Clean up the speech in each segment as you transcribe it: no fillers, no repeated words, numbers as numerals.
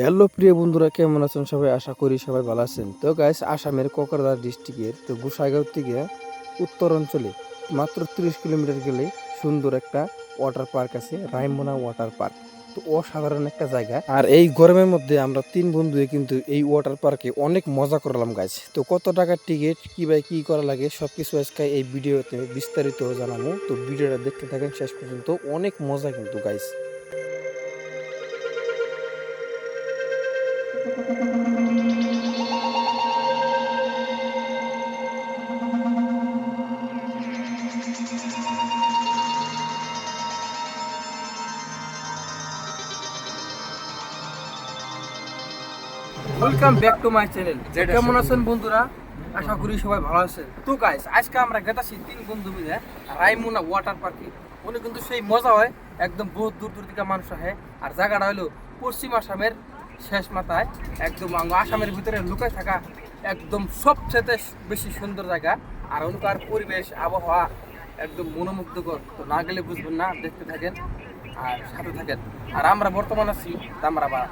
Hello প্রিয় বন্ধুরা, কেমন আছেন সবাই? আশা করি সবাই ভালো আছেন। তো গাইস, আসামের কোকরাঝার ডিস্ট্রিক্টের তো গোসাইগাঁও থেকে উত্তর অঞ্চলে মাত্র 30 কিলোমিটার গেলে সুন্দর একটা ওয়াটার পার্ক আছে, রায়মনা ওয়াটার পার্ক। তো অসাধারণ একটা জায়গা। আর এই গরমের মধ্যে আমরা 3 বন্ধু কিন্তু এই ওয়াটার পার্কে অনেক মজা করলাম গাইস। তো কত টাকার টিকিট, কি করা লাগে সবকিছু আজকে এই ভিডিওতে বিস্তারিত জানাবো। তো ভিডিওটা দেখতে থাকেন শেষ পর্যন্ত, অনেক মজা কিন্তু guys. Welcome back to my channel. কেমন আছেন বন্ধুরা? আশা করি সবাই ভালো আছেন। তো গাইস, আজকে আমরা গেতাছি 3 বন্ধু মিলে রায়মনা ওয়াটার পার্কে। ওখানে কিন্তু সেই মজা হয়, একদম বহুত দূর দূর থেকে মানুষ আসে। আর জায়গাটা হলো পশ্চিম আসামের শেষ মাথায়, একদম আসামের ভিতরে লুকায় থাকা একদম সবচেয়ে বেশি সুন্দর জায়গা। আর ওখানকার পরিবেশ আবহাওয়া একদম মনোমুগ্ধকর। তো না গেলে বুঝবেন না, দেখতে থাকেন আর সাথে থাকেন। আর আমরা বর্তমান আছি দামরাবা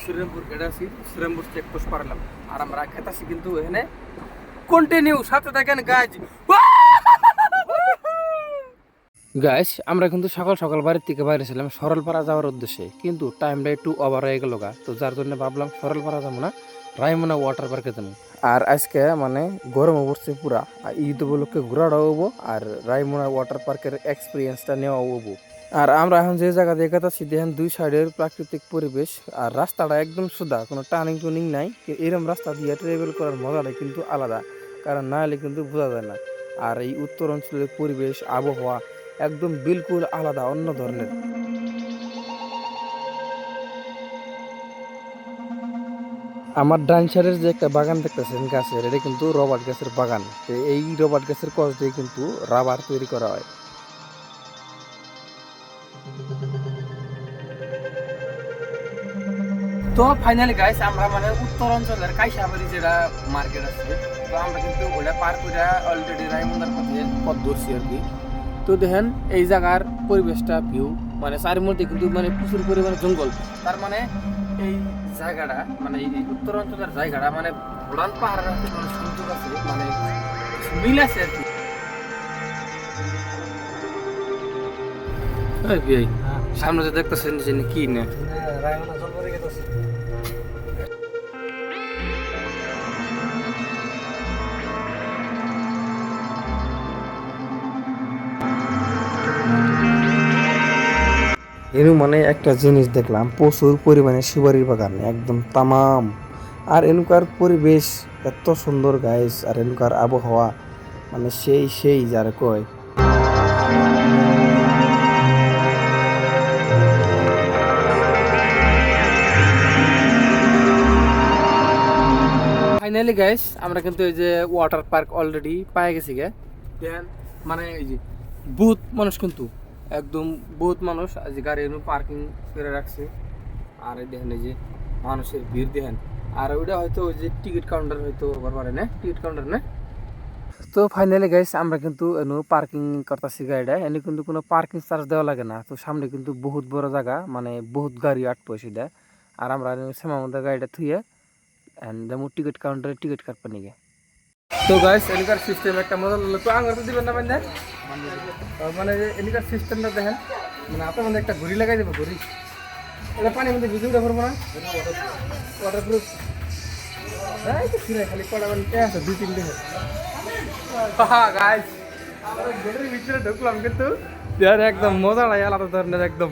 শ্রীরামপুর গেটে আছি, শ্রীরামপুর চেকপোস্ট পারলাম। আর আমরা খেতাছি কিন্তু এখানে কন্টিনিউ, সাথে থাকেন গাইজ। গাইস, আমরা কিন্তু সকাল সকাল বাড়ির থেকে বাইরে ছিলাম সরলপাড়া যাওয়ার উদ্দেশ্যে, কিন্তু টাইমটা একটু ওভার হয়ে গেল গা। তো যার জন্য ভাবলাম সরলপাড়া যাবো না, রায়মনা ওয়াটার পার্কে যাবো। আর আজকে মানে গরম পড়ছে পুরা, ঈদ উপলক্ষে ঘোরাটাও হবো আর রায়মনা ওয়াটার পার্কের এক্সপিরিয়েন্সটা নেওয়া হবো। আর আমরা এখন যে জায়গা দিয়ে গেছি দেখেন, দুই সাইডের প্রাকৃতিক পরিবেশ আর রাস্তাটা একদম সুদা, কোনো টার্নিং টুনিং নাই। এরকম রাস্তা দিয়ে ট্রাভেল করার মজাটা কিন্তু আলাদা, কারণ না হলে কিন্তু বোঝা যায় না। আর এই উত্তর অঞ্চলের পরিবেশ আবহাওয়া একদম বিলকুল আলাদা, অন্য ধরনের। আমার ডান সাইডের যে একটা বাগান দেখতেছেন গাছের, এটা কিন্তু রবার্ট গাছের বাগান। তো এই রবার্ট গাছের কষ দিয়ে কিন্তু রাবার তৈরি করা হয়। তো ফাইনালি গাইস, আমরা মানে উত্তর অঞ্চলের কাইসাবাড়ি যেটা মার্কেট আছে, তো আমরা কিন্তু ওটা পার করে অলরেডি রায়মন্দার পথ ধরছি আর কি। তো দেখেন এই জায়গার পরিবেশটা, ভিউ মানে চারির মধ্যে কিন্তু মানে প্রচুর পরিমাণে জঙ্গল। তার মানে এই জায়গাটা মানে এই উত্তর অঞ্চলের জায়গাটা মানে ভুটান পাহাড়ের সাথে মানে সংযোগ আছে, মানে মিল আছে আর কি। সামনে যে দেখতেছেন যে কি না, রায়মনা জলপাইগুড়ি গেছে। এর মানে একটা জিনিস দেখলাম, প্রচুর পরিমাণে সুপারির বাগান, একদম তামাম। আর এনকার পরিবেশ এত সুন্দর গাইস, আর এনকার আবহাওয়া মানে সেই যার কয়। ফাইনালি গাইস, আমরা কিন্তু এই যে ওয়াটার পার্ক অলরেডি পাই গেছি গে। দেন মানে এই যে বহুত মানুষ, কিন্তু একদম বহুত মানুষ আজ গাড়ি পার্কিং করে রাখছে। আর এই দেখেন এই যে মানুষের ভিড় দেখেন। আর ওইটা হয়তো ওই যে টিকিট কাউন্টার হয়তো পারে না, টিকিট কাউন্টার না। তো ফাইনালি গাইস, আমরা কিন্তু এনে পার্কিং করতেছি গাড়িটা। এনে কিন্তু কোনো পার্কিং চার্জ দেওয়া লাগে না। তো সামনে কিন্তু বহুত বড় জায়গা, মানে বহুত গাড়ি আটপো সেটা। আর আমরা সেমার মধ্যে গাড়িটা থুয়ে যেমন টিকিট কাউন্টারে টিকিট কাটবো নিগে। তো গাইস, এলিকার সিস্টেম একটা মজা লাগলো। তো আঙুর তো দিবেন না মানে, মানে এলিকার সিস্টেমটা দেখেন, মানে আপনার মধ্যে একটা ঘড়ি লাগাই দেবো, ঘড়ি এটা পানির মধ্যে ভিজে উঠে পড়বো না, ওয়াটারপ্রুফ। খালি কটা আছে 2-3 দিন। গাইস, গেটের ভিতরে ঢুকলাম, কিন্তু একদম মজা লাগে আলাদা ধরনের একদম।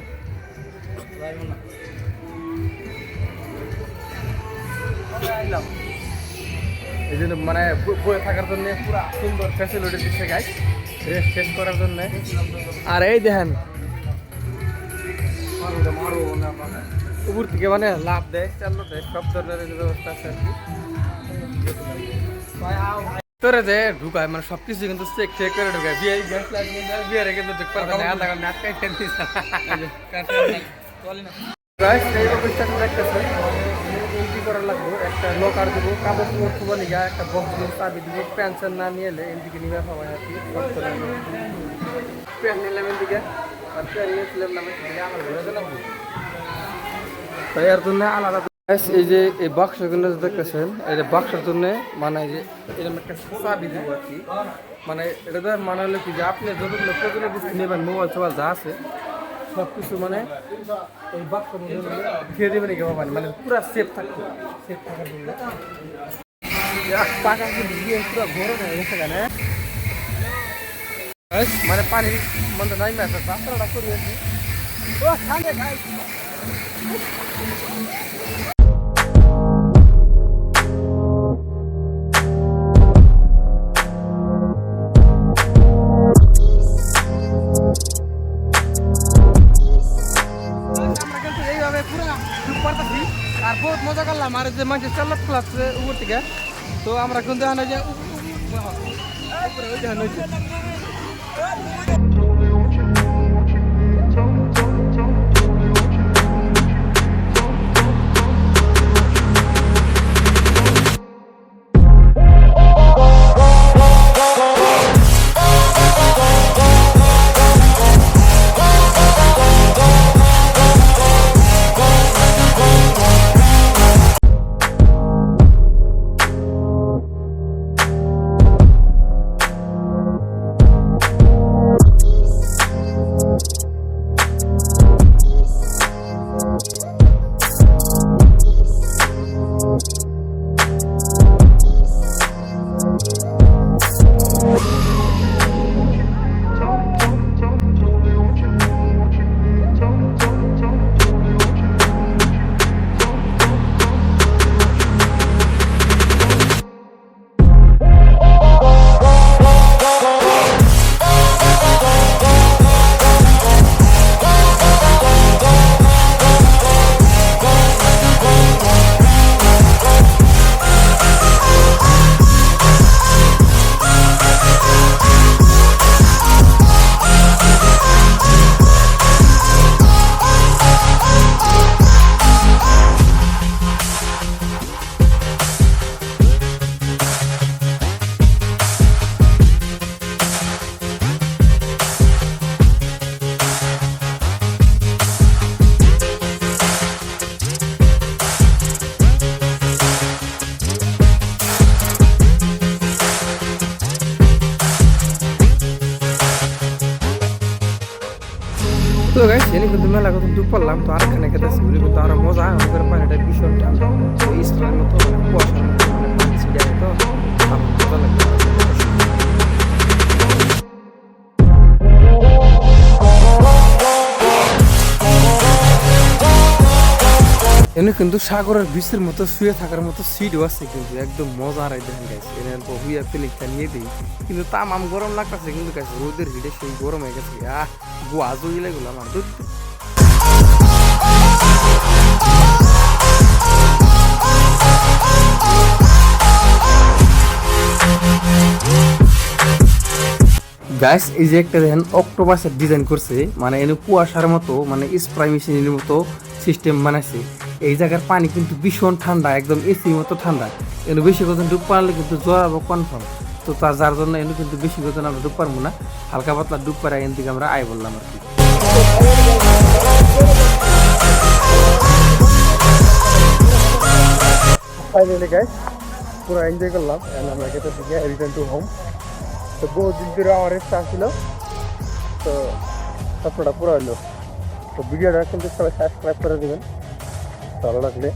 এই জন্য মানে বয়ে থাকার জন্য পুরো সুন্দর ফ্যাসিলিটি দিচ্ছে গাইস, রেস্ট শেষ করার জন্য। আর এই দেখেন উপর থেকে মানে লাভ দেয়, চাল্লো দেয়, সব ধরনের ব্যবস্থা আছে আর কি। তোরে যে ঢুকায় মানে সবকিছু কিন্তু চেক করে ঢুকায়। বিয়ারে কিন্তু ঢুকতে পারবে না, আধা ঘন্টা আটকাই ফেলতেছে। এই অবস্থাটা দেখতেছে, এন্ট্রি করা লাগবে, একটা লকার দেবো, কাপড় চোপড় খুব নিগা, একটা বক্স দেবো, চাবি দেবো। পেনশন না নিয়ে এলে এদিকে নিবে সবাই আর কি। প্যান নিলাম এদিকে, আর প্যান নিয়েছিলাম নামে আমার ঘুরে দিলাম, তাই এর জন্য আলাদা Guys, এই যে এই বাক্সগুলো দেখতেছেন, এই যে বাক্সের জন্য মানে যে এরকম একটা চাবি দিব আর কি। মানে এটা তো মানে হলো কি যে আপনি যতগুলো প্রয়োজনীয় বস্তু নেবেন, মোবাইল টোবাইল যা আছে সব কিছু মানে এই বাক্সের মধ্যে দিয়ে দেবেন কি বাবা, মানে পুরো সেফ থাকবে, সেফ থাকার জন্য পাকা কিন্তু দিয়ে পুরো গরম হয়ে গেছে কেন মানে পানির মধ্যে নাই মেসে রাস্তাটা করি আর কি। ও ঠান্ডা খাই আর বহুত মজা করলাম। আর যে মাঝে চাল্লা খেলাচ্ছে উপর থেকে, তো আমরা কিন্তু যে তো গাইস এনে কিন্তু মেলা কত ডুব পড়লাম। তো আরেকখানে খেতেছি বলে কিন্তু আরো মজা আমাদের পানিটা ভীষণ ঠান্ডা, স্প্রের মতো মানে কুয়াশার মতো মানে পানি ছিটে তো মজা লাগে। এনে কিন্তু সাগরের বিচের মতো শুয়ে থাকার মতো সিটও আছে, কিন্তু একদম মজা আর দেখেন গাইস। এনে হুইয়া ফিলিংটা নিয়ে দিই, কিন্তু তামাম গরম লাগতেছে কিন্তু গাইস, রোদের হিটে সেই গরম হয়ে গেছে। গোয়া জইলে গুলো আমার দুধ। গাইস এই যে একটা দেখেন অক্টোপাসের ডিজাইন করছে, মানে এনে কুয়াশার মতো মানে স্প্রে মেশিনের মতো সিস্টেম বানাইছে। এই জায়গার পানি কিন্তু ভীষণ ঠান্ডা, একদম এসির মতো ঠান্ডা। এনে বেশি কথা ডুব পারলে কিন্তু জড়াবো কনফার্ম। তো তার যার জন্য এনে কিন্তু বেশি কথা আমরা ডুব পারবো না, হালকা পাতলা ডুব পারা এন থেকে আমরা আয় বললাম আর কি। ফাইনালি গাইস পুরো এনজয় করলাম, আমরা খেতে থেকে রিটার্ন টু হোম। তো বহুত দিন ধরে আমার ইচ্ছা ছিল, তো সবটা পুরো হলো। তো ভিডিওটা কিন্তু সবাই সাবস্ক্রাইব করে দেবেন ভালো লাগলে।